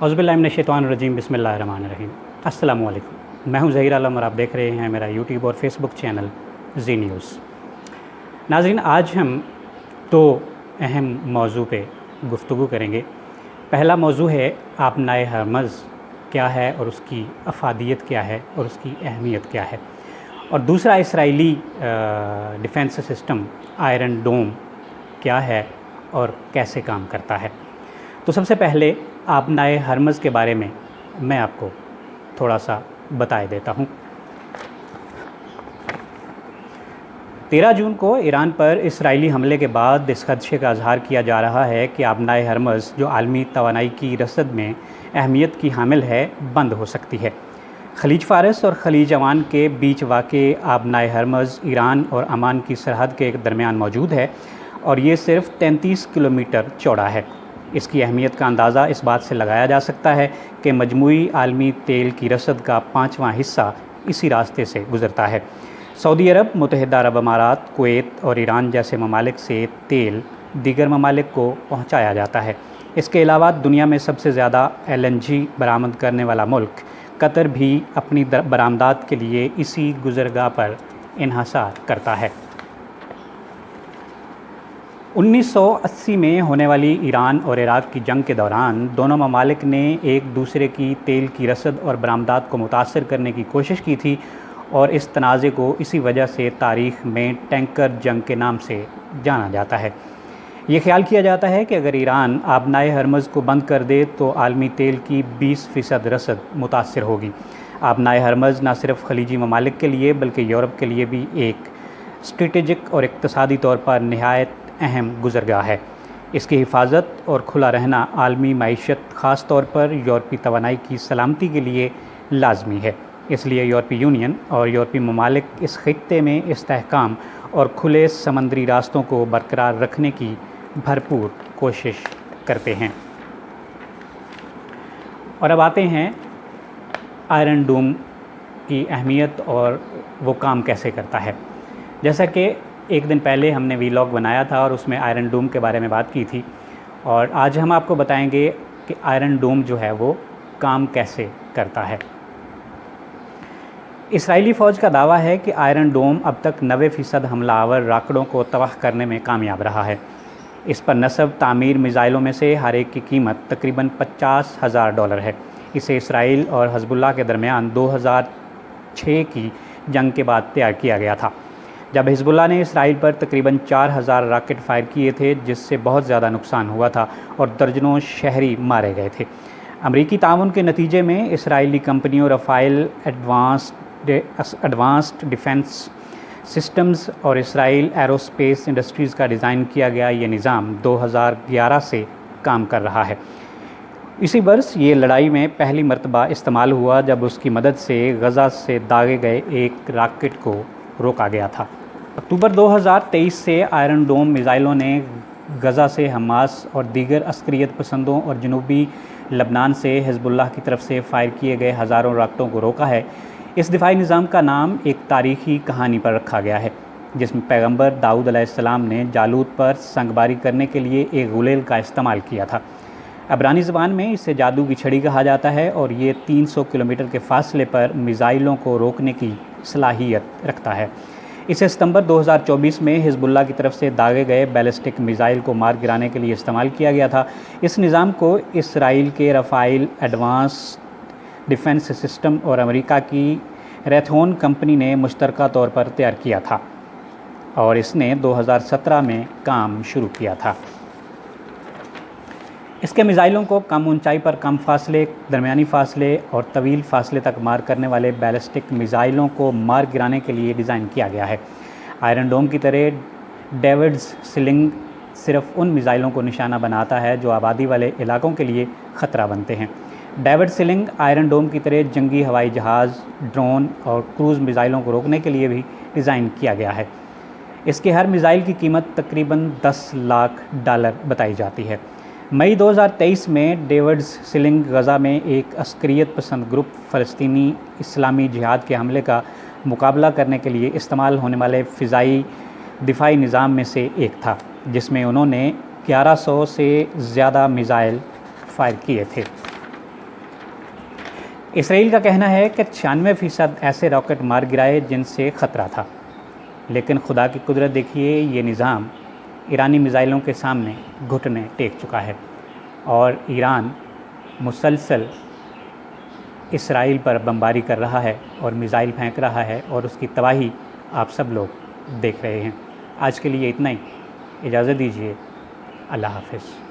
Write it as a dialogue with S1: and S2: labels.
S1: اعوذ باللہ من الشیطان الرجیم، بسم اللہ الرحمن الرحیم۔ السلام علیکم، میں ہوں ظہیر عالم اور آپ دیکھ رہے ہیں میرا یوٹیوب اور فیس بک چینل زی نیوز۔ ناظرین، آج ہم دو اہم موضوع پہ گفتگو کریں گے۔ پہلا موضوع ہے آبنائے ہرمز کیا ہے اور اس کی افادیت کیا ہے اور اس کی اہمیت کیا ہے، اور دوسرا اسرائیلی ڈیفنس سسٹم آئرن ڈوم کیا ہے اور کیسے کام کرتا ہے۔ تو سب سے پہلے آبنائے ہرمز کے بارے میں آپ کو تھوڑا سا بتا دیتا ہوں۔ 13 جون کو ایران پر اسرائیلی حملے کے بعد اس خدشے کا اظہار کیا جا رہا ہے کہ آبنائے ہرمز جو عالمی توانائی کی رصد میں اہمیت کی حامل ہے بند ہو سکتی ہے۔ خلیج فارس اور خلیج عمان کے بیچ واقع آبنائے ہرمز ایران اور عمان کی سرحد کے درمیان موجود ہے اور یہ صرف 33 کلومیٹر چوڑا ہے۔ اس کی اہمیت کا اندازہ اس بات سے لگایا جا سکتا ہے کہ مجموعی عالمی تیل کی رصد کا 5واں حصہ اسی راستے سے گزرتا ہے۔ سعودی عرب، متحدہ عرب امارات، کویت اور ایران جیسے ممالک سے تیل دیگر ممالک کو پہنچایا جاتا ہے۔ اس کے علاوہ دنیا میں سب سے زیادہ LNG برآمد کرنے والا ملک قطر بھی اپنی برآمدات کے لیے اسی گزرگاہ پر انحصار کرتا ہے۔ 1980 میں ہونے والی ایران اور عراق کی جنگ کے دوران دونوں ممالک نے ایک دوسرے کی تیل کی رصد اور برآمدات کو متاثر کرنے کی کوشش کی تھی، اور اس تنازع کو اسی وجہ سے تاریخ میں ٹینکر جنگ کے نام سے جانا جاتا ہے۔ یہ خیال کیا جاتا ہے کہ اگر ایران آبنائے ہرمز کو بند کر دے تو عالمی تیل کی 20% رصد متاثر ہوگی۔ آبنائے ہرمز نہ صرف خلیجی ممالک کے لیے بلکہ یورپ کے لیے بھی ایک اسٹریٹجک اور اقتصادی طور پر نہایت اہم گزرگاہ ہے۔ اس کی حفاظت اور کھلا رہنا عالمی معیشت، خاص طور پر یورپی توانائی کی سلامتی کے لیے لازمی ہے۔ اس لیے یورپی یونین اور یورپی ممالک اس خطے میں استحکام اور کھلے سمندری راستوں کو برقرار رکھنے کی بھرپور کوشش کرتے ہیں۔ اور اب آتے ہیں آئرن ڈوم کی اہمیت اور وہ کام کیسے کرتا ہے۔ جیسا کہ ایک دن پہلے ہم نے ویلاگ بنایا تھا اور اس میں آئرن ڈوم کے بارے میں بات کی تھی، اور آج ہم آپ کو بتائیں گے کہ آئرن ڈوم جو ہے وہ کام کیسے کرتا ہے۔ اسرائیلی فوج کا دعویٰ ہے کہ آئرن ڈوم اب تک 90% حملہ آور راکٹوں کو تباہ کرنے میں کامیاب رہا ہے۔ اس پر نصب تعمیر میزائلوں میں سے ہر ایک کی قیمت تقریباً $50,000 ہے۔ اسے اسرائیل اور حزب اللہ کے درمیان 2006 کی جنگ کے بعد تیار کیا گیا تھا، جب حزب اللہ نے اسرائیل پر تقریباً 4000 راکٹ فائر کیے تھے، جس سے بہت زیادہ نقصان ہوا تھا اور درجنوں شہری مارے گئے تھے۔ امریکی تعاون کے نتیجے میں اسرائیلی کمپنیوں رافیل ایڈوانسڈ ڈیفنس سسٹمز اور اسرائیل ایروسپیس انڈسٹریز کا ڈیزائن کیا گیا یہ نظام 2011 سے کام کر رہا ہے۔ اسی برس یہ لڑائی میں پہلی مرتبہ استعمال ہوا جب اس کی مدد سے غزہ سے داغے گئے ایک راکٹ کو روکا گیا تھا۔ اکتوبر 2023 سے آئرن ڈوم میزائلوں نے غزہ سے حماس اور دیگر عسکریت پسندوں اور جنوبی لبنان سے حزب اللہ کی طرف سے فائر کیے گئے ہزاروں راکٹوں کو روکا ہے۔ اس دفاعی نظام کا نام ایک تاریخی کہانی پر رکھا گیا ہے، جس میں پیغمبر داؤد علیہ السلام نے جالوت پر سنگباری کرنے کے لیے ایک غلیل کا استعمال کیا تھا۔ عبرانی زبان میں اسے جادو کی چھڑی کہا جاتا ہے، اور یہ 300 کلومیٹر کے فاصلے پر میزائلوں کو روکنے کی صلاحیت رکھتا ہے۔ اسے ستمبر 2024 میں حزب اللہ کی طرف سے داغے گئے بیلسٹک میزائل کو مار گرانے کے لیے استعمال کیا گیا تھا۔ اس نظام کو اسرائیل کے رافیل ایڈوانسڈ ڈیفنس سسٹم اور امریکہ کی ریتھون کمپنی نے مشترکہ طور پر تیار کیا تھا، اور اس نے 2017 میں کام شروع کیا تھا۔ اس کے میزائلوں کو کم اونچائی پر کم فاصلے، درمیانی فاصلے اور طویل فاصلے تک مار کرنے والے بیلسٹک میزائلوں کو مار گرانے کے لیے ڈیزائن کیا گیا ہے۔ آئرن ڈوم کی طرح ڈیوڈز سلنگ صرف ان میزائلوں کو نشانہ بناتا ہے جو آبادی والے علاقوں کے لیے خطرہ بنتے ہیں۔ ڈیوڈ سلنگ آئرن ڈوم کی طرح جنگی ہوائی جہاز، ڈرون اور کروز میزائلوں کو روکنے کے لیے بھی ڈیزائن کیا گیا ہے۔ اس کے ہر میزائل کی قیمت تقریباً $10 لاکھ بتائی جاتی ہے۔ مئی 2023 میں ڈیوڈز سلنگ غزہ میں ایک عسکریت پسند گروپ فلسطینی اسلامی جہاد کے حملے کا مقابلہ کرنے کے لیے استعمال ہونے والے فضائی دفاعی نظام میں سے ایک تھا، جس میں انہوں نے 1100 سے زیادہ میزائل فائر کیے تھے۔ اسرائیل کا کہنا ہے کہ 96% ایسے راکٹ مار گرائے جن سے خطرہ تھا، لیکن خدا کی قدرت دیکھیے، یہ نظام ایرانی میزائلوں کے سامنے گھٹنے ٹیک چکا ہے اور ایران مسلسل اسرائیل پر بمباری کر رہا ہے اور میزائل پھینک رہا ہے اور اس کی تباہی آپ سب لوگ دیکھ رہے ہیں۔ آج کے لیے اتنا ہی، اجازت دیجیے، اللہ حافظ۔